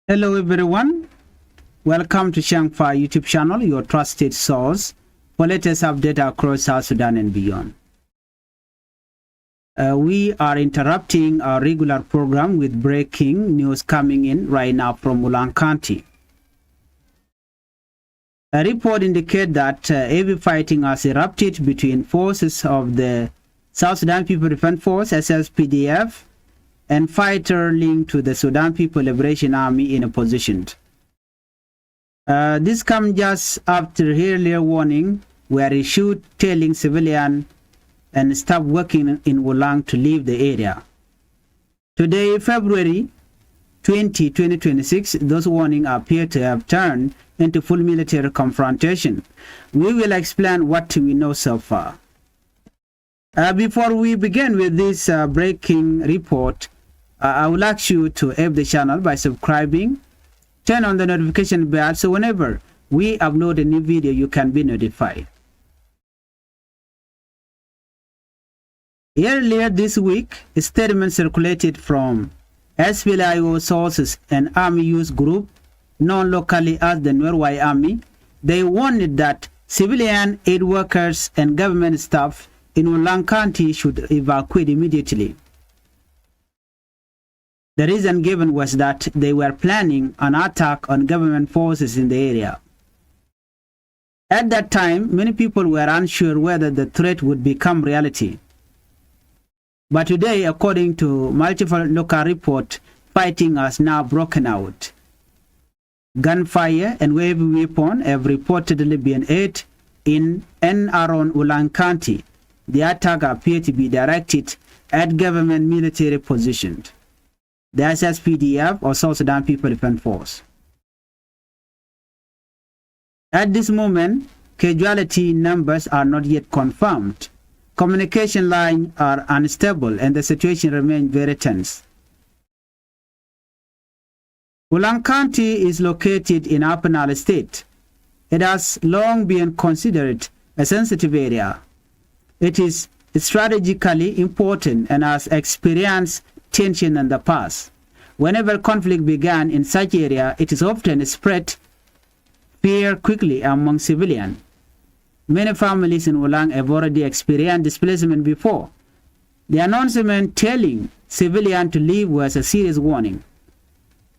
Hello everyone, welcome to Changfied YouTube channel, your trusted source for latest update across South Sudan and beyond. We are interrupting our regular program with breaking news coming in right now from Wulang County. A report indicates that heavy fighting has erupted between forces of the South Sudan People Defense Force (SSPDF) and fighter linked to the Sudan People Liberation Army in opposition. This comes just after earlier warning were issued telling civilians and staff working in Wulang to leave the area. Today, February 20, 2026, those warnings appear to have turned into full military confrontation. We will explain what we know so far. Before we begin with this breaking report, I would like you to help the channel by subscribing, turn on the notification bell so whenever we upload a new video you can be notified. Earlier this week, a statement circulated from SPLA sources and Army Youth Group, known locally as the Norway Army. They warned that civilian aid workers and government staff in Ulang County should evacuate immediately. The reason given was that they were planning an attack on government forces in the area. At that time, many people were unsure whether the threat would become reality. But today, according to multiple local reports, fighting has now broken out. Gunfire and heavy weapons have reportedly been heard in and around Ulang County. The attack appeared to be directed at government military positions, the SSPDF or South Sudan People Defense Force. At this moment, casualty numbers are not yet confirmed. Communication lines are unstable and the situation remains very tense. Ulang County is located in Upper Nile State. It has long been considered a sensitive area. It is strategically important and has experienced tension in the past. Whenever conflict began in such area, it is often spread fear quickly among civilians. Many families in Wulang have already experienced displacement before. The announcement telling civilians to leave was a serious warning.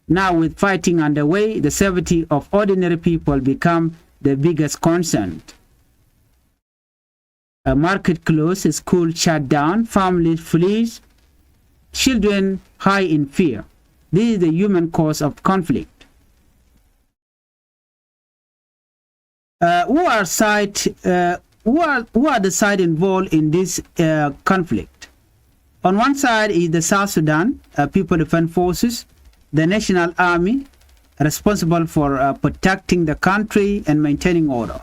Now, with fighting underway, the safety of ordinary people become the biggest concern. A market closed, a school shut down, families flee, children high in fear. This is the human cause of conflict. Who are the side involved in this conflict? On one side is the South Sudan People Defense Forces, the National Army, responsible for protecting the country and maintaining order.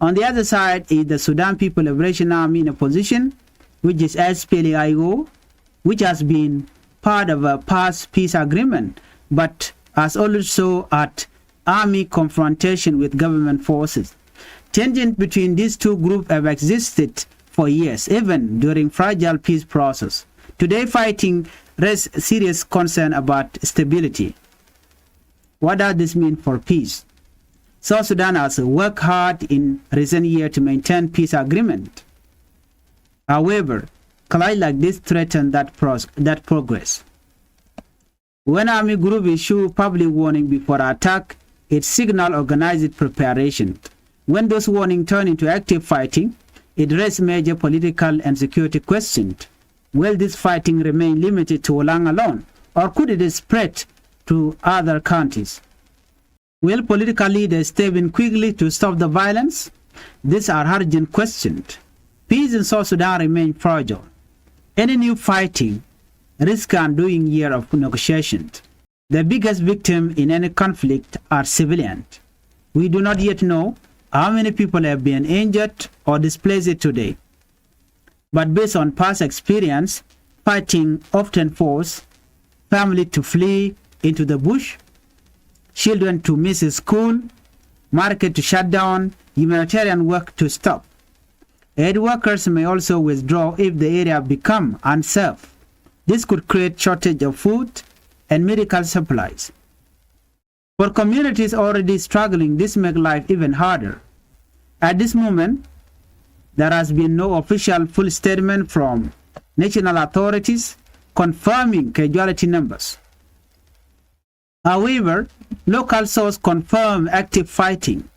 On the other side is the Sudan People Liberation Army in opposition, which is SPLA, which has been part of a past peace agreement, but has also had army confrontation with government forces. Tensions between these two groups have existed for years, even during fragile peace process. Today, fighting raises serious concern about stability. What does this mean for peace? South Sudan has worked hard in recent years to maintain peace agreement. However, collide like this threaten that progress. When army group issue public warning before attack, it signal organized preparation. When those warnings turn into active fighting, it raises major political and security questions. Will this fighting remain limited to Wulang alone, or could it spread to other counties? Will political leaders step in quickly to stop the violence? These are urgent questions. Peace in South Sudan remains fragile. Any new fighting risks undoing year of negotiations. The biggest victim in any conflict are civilians. We do not yet know how many people have been injured or displaced today. But based on past experience, fighting often forces families to flee into the bush, children to miss school, market to shut down, humanitarian work to stop. Aid workers may also withdraw if the area becomes unsafe. This could create shortage of food and medical supplies. For communities already struggling, this makes life even harder. At this moment, there has been no official full statement from national authorities confirming casualty numbers. However, local sources confirm active fighting.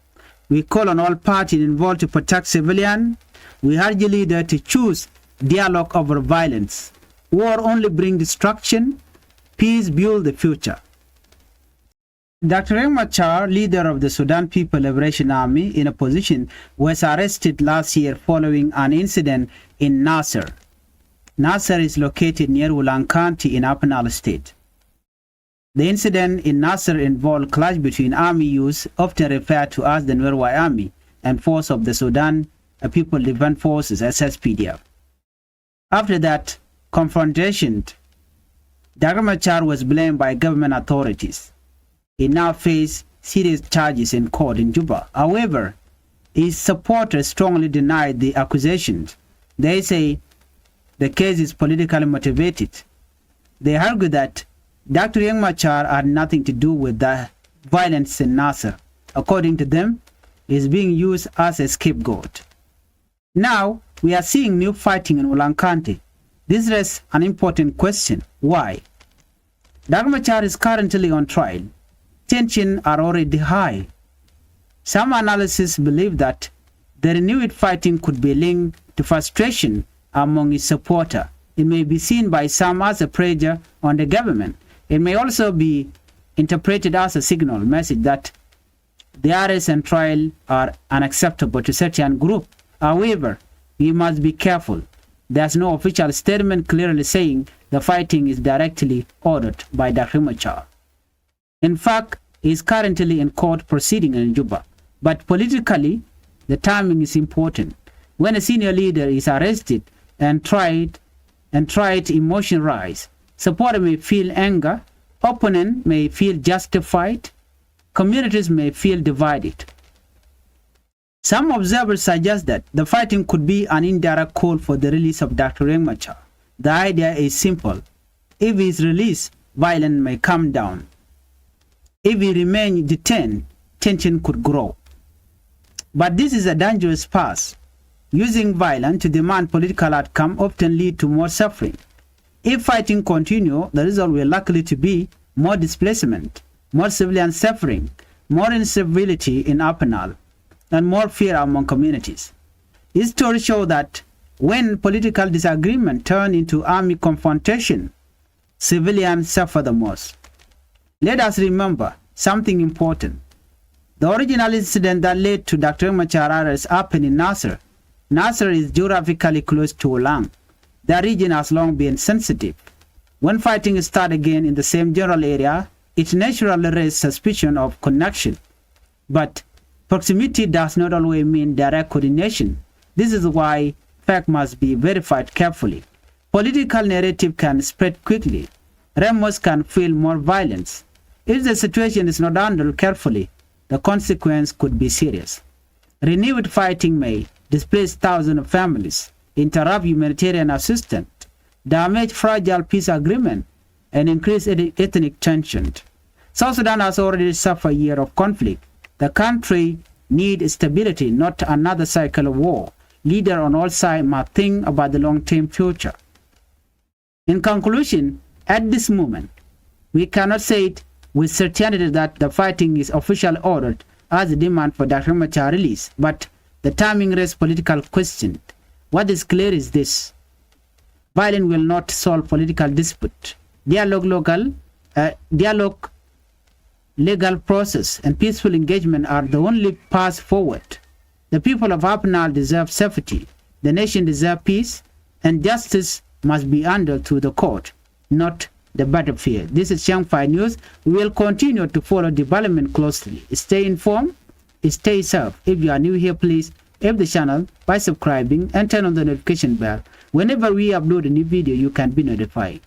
We call on all parties involved to protect civilians. We urge the leader to choose dialogue over violence. War only brings destruction. Peace builds the future. Dr. Machar, leader of the Sudan People Liberation Army in opposition, was arrested last year following an incident in Nasser. Nasser is located near Wulang County in Upper Nile State. The incident in Nasser involved clash between army youths, often referred to as the Norway Army, and force of the Sudan People Defense Forces, SSPDF. After that confrontation, Dr. Machar was blamed by government authorities. He now faces serious charges in court in Juba. However, his supporters strongly denied the accusations. They say the case is politically motivated. They argue that Dr. Machar had nothing to do with the violence in Nasser. According to them, he is being used as a scapegoat. Now, we are seeing new fighting in Ulang County. This raises an important question. Why? Dr. Machar is currently on trial. Tensions are already high. Some analysts believe that the renewed fighting could be linked to frustration among his supporters. It may be seen by some as a pressure on the government. It may also be interpreted as a signal message that the arrest and trial are unacceptable to certain groups. However, we must be careful. There's no official statement clearly saying the fighting is directly ordered by Dr. Machar. In fact, he is currently in court proceeding in Juba. But politically, the timing is important. When a senior leader is arrested and tried, emotion rise. Supporters may feel anger, opponents may feel justified, communities may feel divided. Some observers suggest that the fighting could be an indirect call for the release of Dr. Machar. The idea is simple. If he is released, violence may come down. If he remains detained, tension could grow. But this is a dangerous path. Using violence to demand political outcome often leads to more suffering. If fighting continues, the result will likely to be more displacement, more civilian suffering, more instability in Upper Nile, and more fear among communities. History shows that when political disagreement turns into army confrontation, civilians suffer the most. Let us remember something important. The original incident that led to Dr. Machar arrest happened in Nasser. Nasser is geographically close to Ulang. The region has long been sensitive. When fighting starts again in the same general area, it naturally raises suspicion of connection. But proximity does not always mean direct coordination. This is why facts must be verified carefully. Political narrative can spread quickly. Rumors can fuel more violence. If the situation is not handled carefully, the consequence could be serious. Renewed fighting may displace thousands of families, interrupt humanitarian assistance, damage fragile peace agreement, and increase ethnic tension. South Sudan has already suffered a year of conflict. The country needs stability, not another cycle of war. Leaders on all sides must think about the long-term future. In conclusion, at this moment, we cannot say it with certainty that the fighting is officially ordered as a demand for Dr. Machar release, but the timing raises political questions. What is clear is this: violence will not solve political dispute. Dialogue, legal process, and peaceful engagement are the only path forward. The people of Upper Nile deserve safety. The nation deserves peace, and justice must be handled through the court, not the battlefield. This is Changfied News. We will continue to follow development closely. Stay informed, stay safe. If you are new here, please help the channel by subscribing and turn on the notification bell. Whenever we upload a new video, you can be notified.